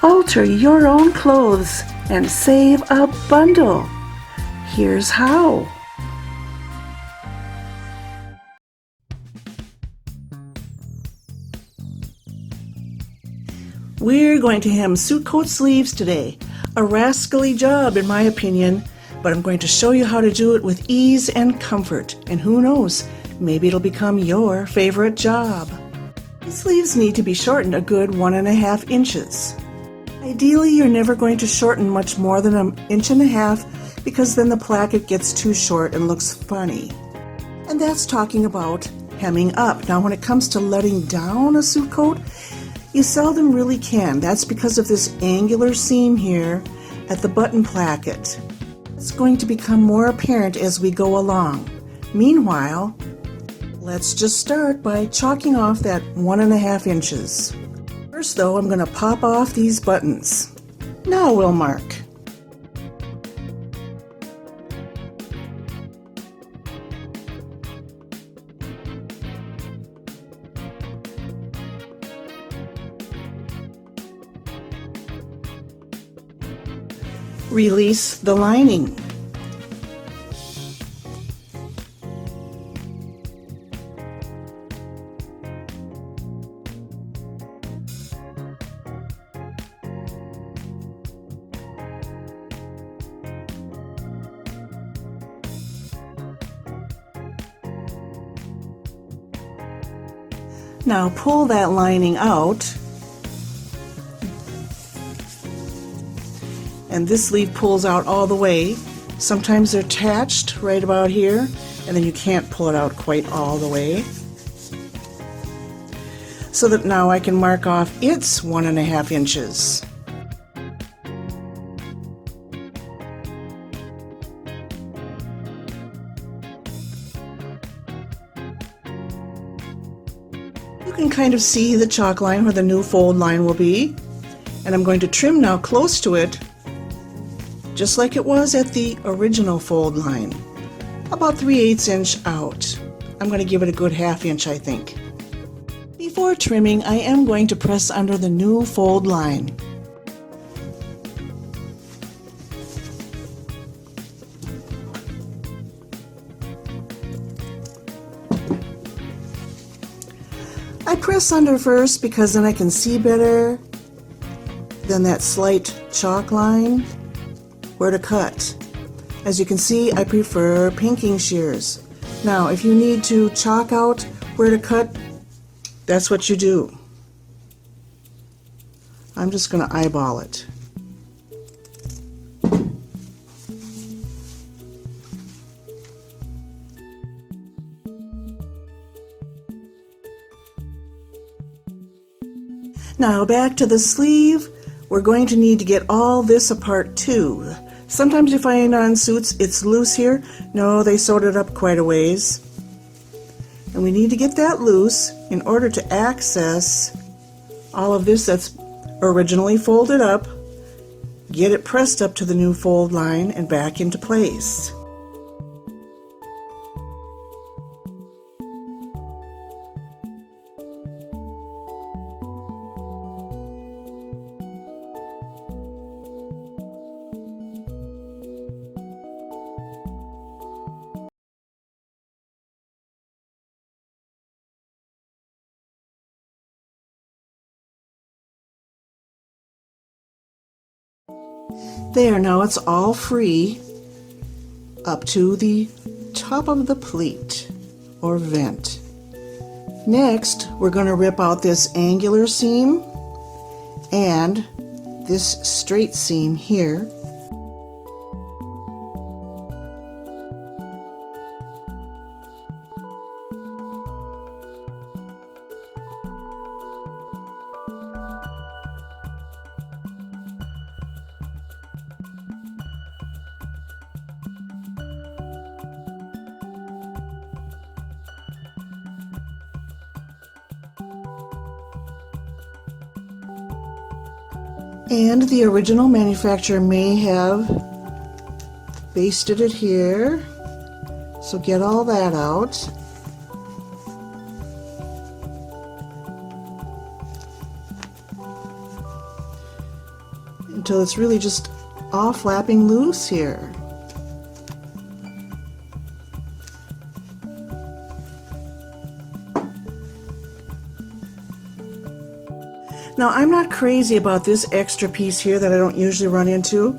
Alter your own clothes and save a bundle. Here's how. We're going to hem suit coat sleeves today. A rascally job in my opinion, but I'm going to show you how to do it with ease and comfort. And who knows, maybe it'll become your favorite job. The sleeves need to be shortened a good 1.5 inches. Ideally, you're never going to shorten much more than 1.5 inches because then the placket gets too short and looks funny. And that's talking about hemming up. Now when it comes to letting down a suit coat, you seldom really can. That's because of this angular seam here at the button placket. It's going to become more apparent as we go along. Meanwhile, let's just start by chalking off that 1.5 inches. First though, I'm going to pop off these buttons. Now we'll mark. Release the lining. Now pull that lining out. And this sleeve pulls out all the way. Sometimes they're attached right about here, and then you can't pull it out quite all the way. So that now I can mark off its 1.5 inches. You can kind of see the chalk line where the new fold line will be. And I'm going to trim now close to it, just like it was at the original fold line, about 3/8 inch out. I'm going to give it a good 1/2 inch, I think. Before trimming, I am going to press under the new fold line. I press under first because then I can see better than that slight chalk line where to cut. As you can see, I prefer pinking shears. Now, if you need to chalk out where to cut, that's what you do. I'm just going to eyeball it. Now back to the sleeve. We're going to need to get all this apart too. Sometimes you find on suits it's loose here. No, they sewed it up quite a ways. And we need to get that loose in order to access all of this that's originally folded up, get it pressed up to the new fold line and back into place. There, now it's all free up to the top of the pleat or vent. Next, we're going to rip out this angular seam and this straight seam here. And the original manufacturer may have basted it here, so get all that out. until it's really just all flapping loose here. Now, I'm not crazy about this extra piece here that I don't usually run into.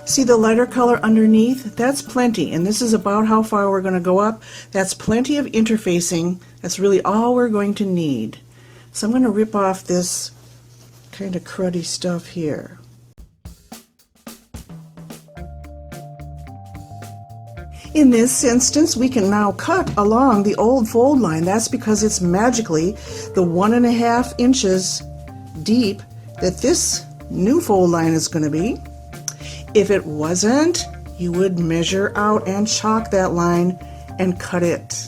See the lighter color underneath? That's plenty, and this is about how far we're going to go up. That's plenty of interfacing. That's really all we're going to need. So I'm going to rip off this kind of cruddy stuff here. In this instance, we can now cut along the old fold line. That's because it's magically the 1.5 inches deep that this new fold line is going to be. If it wasn't, you would measure out and chalk that line and cut it.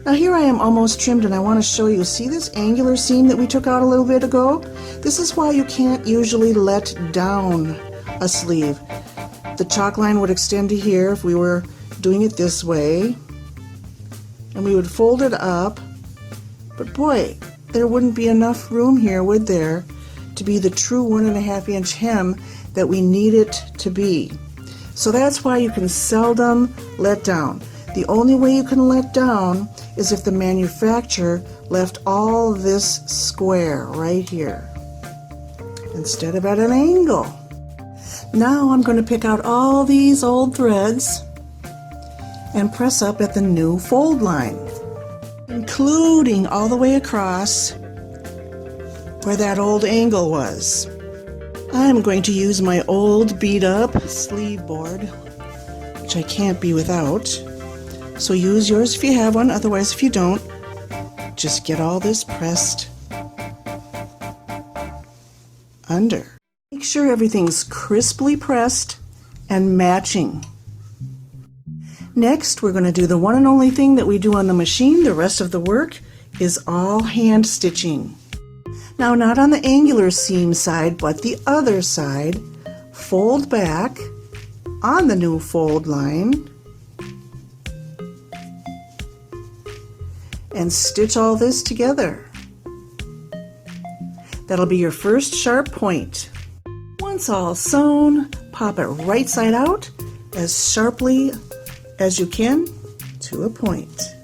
Now here I am almost trimmed, and I want to show you, see this angular seam that we took out a little bit ago? This is why you can't usually let down a sleeve. The chalk line would extend to here if we were doing it this way, and we would fold it up, but boy, there wouldn't be enough room here, would there, to be the true 1.5 inch hem that we need it to be. So that's why you can seldom let down. The only way you can let down is if the manufacturer left all this square right here instead of at an angle. Now I'm going to pick out all these old threads and press up at the new fold line, including all the way across where that old angle was. I'm going to use my old beat up sleeve board, which I can't be without. So use yours if you have one, otherwise if you don't, just get all this pressed under. Make sure everything's crisply pressed and matching. Next, we're going to do the one and only thing that we do on the machine. The rest of the work is all hand stitching. Now, not on the angular seam side, but the other side. Fold back on the new fold line and stitch all this together. That'll be your first sharp point. Once all sewn, pop it right side out as sharply as you can to a point.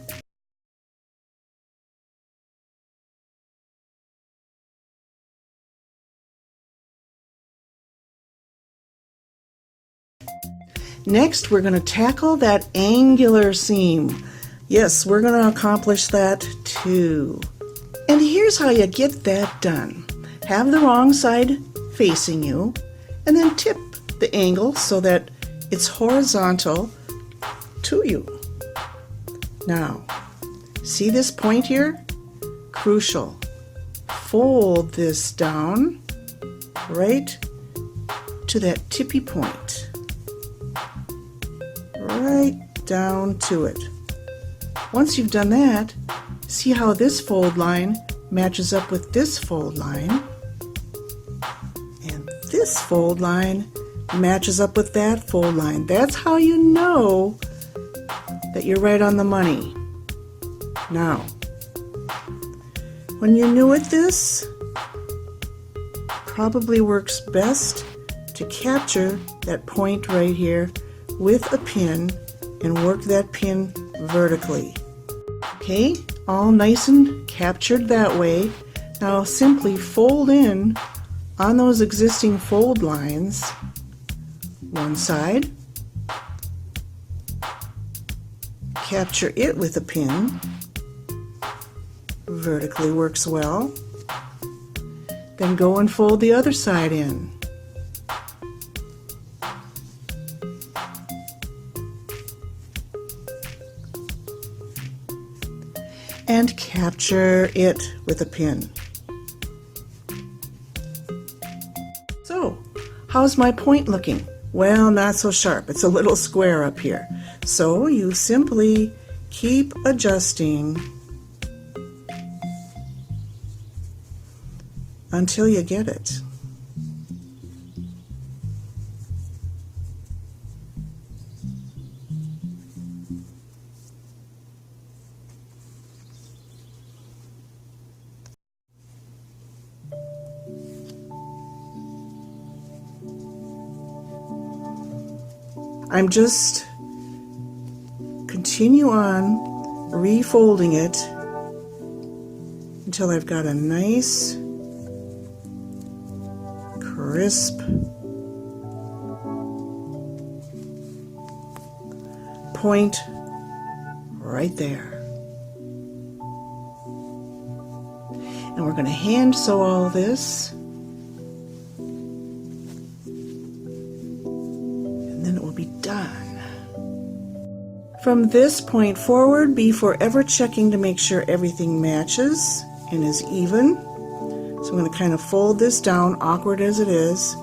Next, we're going to tackle that angular seam. Yes, we're going to accomplish that too. And here's how you get that done. Have the wrong side facing you, and then tip the angle so that it's horizontal to you. Now, see this point here? Crucial. Fold this down right to that tippy point. Right down to it. Once you've done that, see how this fold line matches up with this fold line, and this fold line matches up with that fold line. That's how you know that you're right on the money. Now, when you're new at this, probably works best to capture that point right here with a pin and work that pin vertically. Okay, all nice and captured that way. Now simply fold in on those existing fold lines, one side, capture it with a pin, vertically works well, then go and fold the other side in. And capture it with a pin. So, how's my point looking? Well, not so sharp. It's a little square up here. So you simply Keep adjusting until you get it. I'm just continue on refolding it until I've got a nice crisp point right there. And we're going to hand sew all this, and then it will be done. From this point forward, be forever checking to make sure everything matches and is even. So I'm going to kind of fold this down, awkward as it is.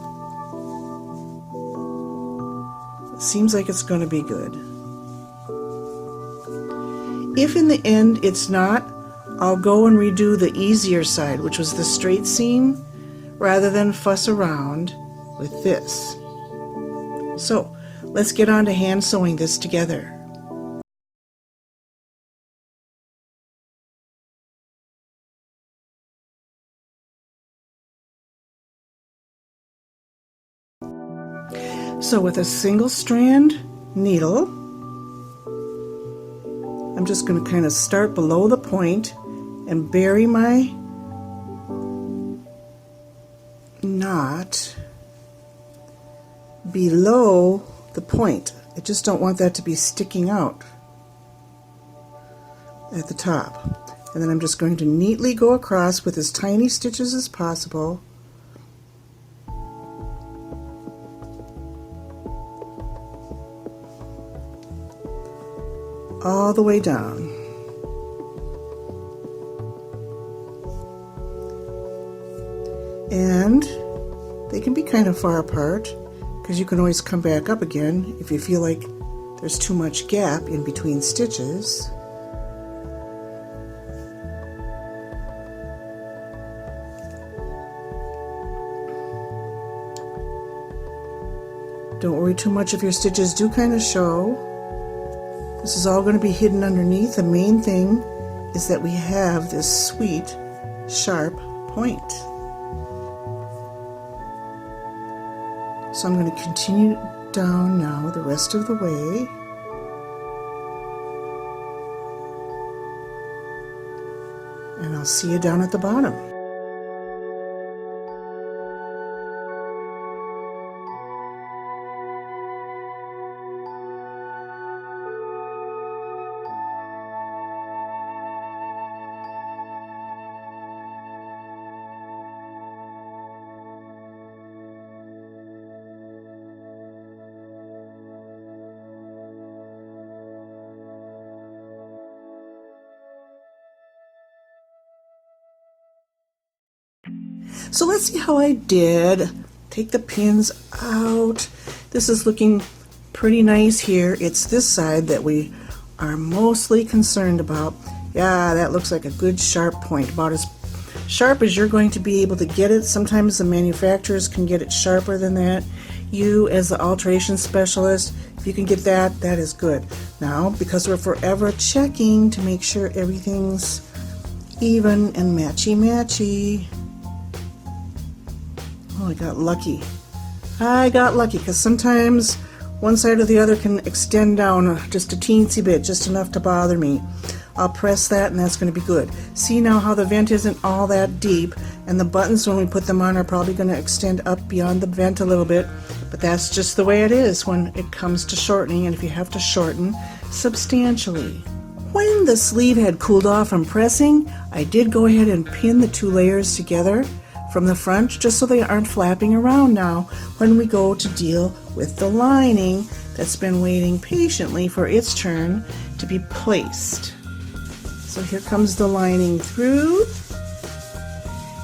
It seems like it's going to be good. If in the end it's not, I'll go and redo the easier side, which was the straight seam, rather than fuss around with this. So let's get on to hand sewing this together. So with a single strand needle, I'm just going to kind of start below the point and bury my knot below the point. I just don't want that to be sticking out at the top. And then I'm just going to neatly go across with as tiny stitches as possible. All the way down. And they can be kind of far apart because you can always come back up again if you feel like there's too much gap in between stitches. Don't worry too much if your stitches do kind of show. This is all going to be hidden underneath. The main thing is that we have this sweet, sharp point. So I'm going to continue down now the rest of the way. And I'll see you down at the bottom. So let's see how I did. Take the pins out. This is looking pretty nice here. It's this side that we are mostly concerned about. Yeah, that looks like a good sharp point, about as sharp as you're going to be able to get it. Sometimes the manufacturers can get it sharper than that. You, as the alteration specialist, if you can get that, that is good. Now, because we're forever checking to make sure everything's even and matchy-matchy. Oh, I got lucky. I got lucky because sometimes one side or the other can extend down just a teensy bit, just enough to bother me. I'll press that and that's going to be good. See now how the vent isn't all that deep, and the buttons when we put them on are probably going to extend up beyond the vent a little bit, but that's just the way it is when it comes to shortening, and if you have to shorten substantially. When the sleeve had cooled off from pressing, I did go ahead and pin the two layers together from the front just so they aren't flapping around now when we go to deal with the lining that's been waiting patiently for its turn to be placed. So here comes the lining through,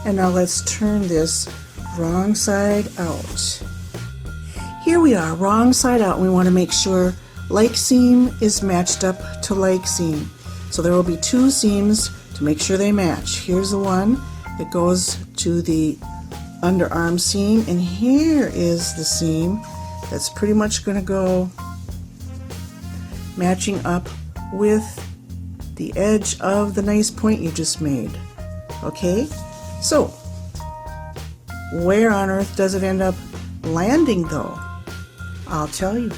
and now let's turn this wrong side out. Here we are, wrong side out, and we want to make sure Like seam is matched up to like seam. So there will be two seams to make sure they match. Here's the one that goes to the underarm seam, and here is the seam that's pretty much going to go matching up with the edge of the nice point you just made. Okay, so where on earth does it end up landing though? I'll tell you.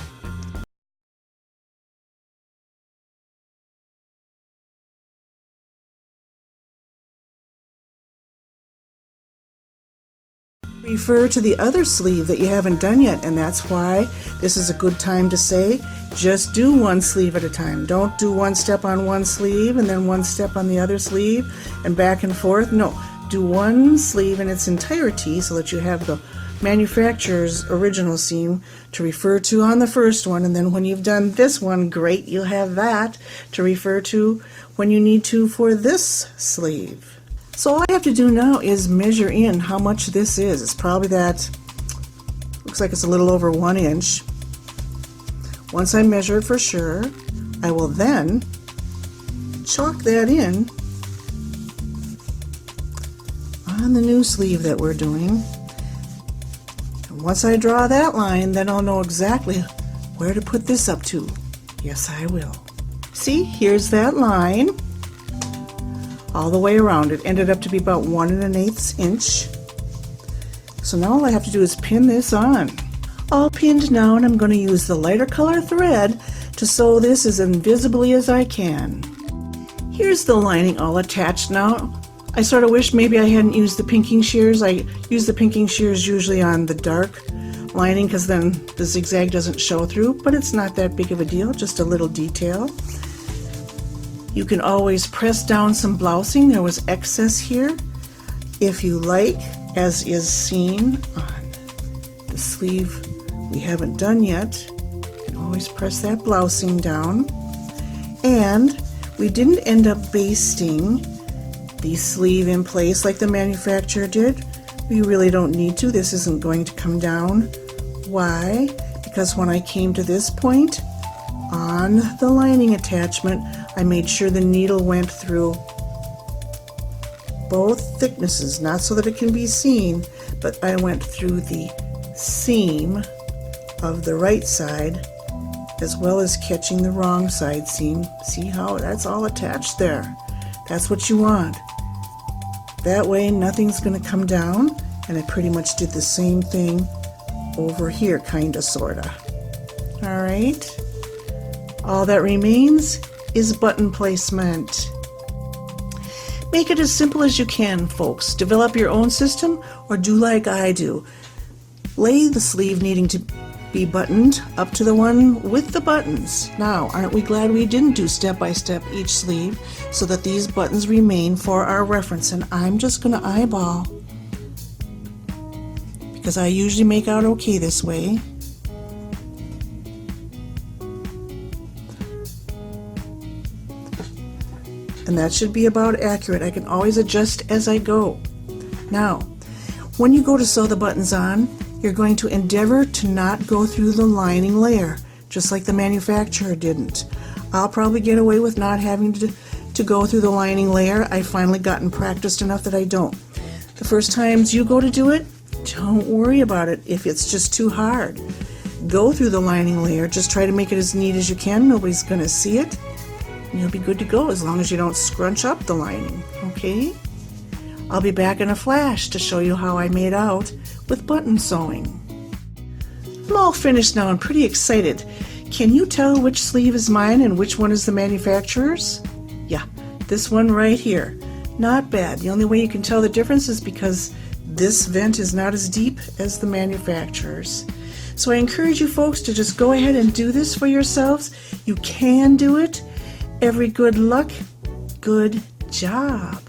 Refer to the other sleeve that you haven't done yet, and that's why this is a good time to say, just do one sleeve at a time. Don't do one step on one sleeve and then one step on the other sleeve and back and forth. No, do one sleeve in its entirety so that you have the manufacturer's original seam to refer to on the first one, and then when you've done this one, great, you'll have that to refer to when you need to for this sleeve. So all I have to do now is measure in how much this is. It's probably that, looks like it's a little over 1 inch. Once I measure it for sure, I will then chalk that in on the new sleeve that we're doing. And once I draw that line, then I'll know exactly where to put this up to. Yes, I will. See, here's that line. All the way around. It ended up to be about 1 1/8 inch. So now all I have to do is pin this on. All pinned now, and I'm going to use the lighter color thread to sew this as invisibly as I can. Here's the lining all attached now. I sort of wish maybe I hadn't used the pinking shears. I use the pinking shears usually on the dark lining because then the zigzag doesn't show through, but it's not that big of a deal, just a little detail. You can always press down some blousing. There was excess here. If you like, as is seen on the sleeve we haven't done yet, you can always press that blousing down. And we didn't end up basting the sleeve in place like the manufacturer did. We really don't need to. This isn't going to come down. Why? Because when I came to this point on the lining attachment, I made sure the needle went through both thicknesses, not so that it can be seen, but I went through the seam of the right side as well as catching the wrong side seam. See how that's all attached there? That's what you want. That way nothing's going to come down, and I pretty much did the same thing over here, kinda, sorta. Alright, all that remains is button placement. Make it as simple as you can, folks. Develop your own system or do like I do. Lay the sleeve needing to be buttoned up to the one with the buttons. Now, aren't we glad we didn't do step by step each sleeve so that these buttons remain for our reference? And I'm just going to eyeball because I usually make out okay this way. And that should be about accurate. I can always adjust as I go. Now, when you go to sew the buttons on, you're going to endeavor to not go through the lining layer, just like the manufacturer didn't. I'll probably get away with not having to go through the lining layer. I've finally gotten practiced enough that I don't. The first times you go to do it, don't worry about it if it's just too hard. Go through the lining layer. Just try to make it as neat as you can. Nobody's going to see it. You'll be good to go as long as you don't scrunch up the lining, okay? I'll be back in a flash to show you how I made out with button sewing. I'm all finished now and pretty excited. Can you tell which sleeve is mine and which one is the manufacturer's? Yeah, this one right here. Not bad. The only way you can tell the difference is because this vent is not as deep as the manufacturer's. So I encourage you folks to just go ahead and do this for yourselves. You can do it. Every good luck, good job.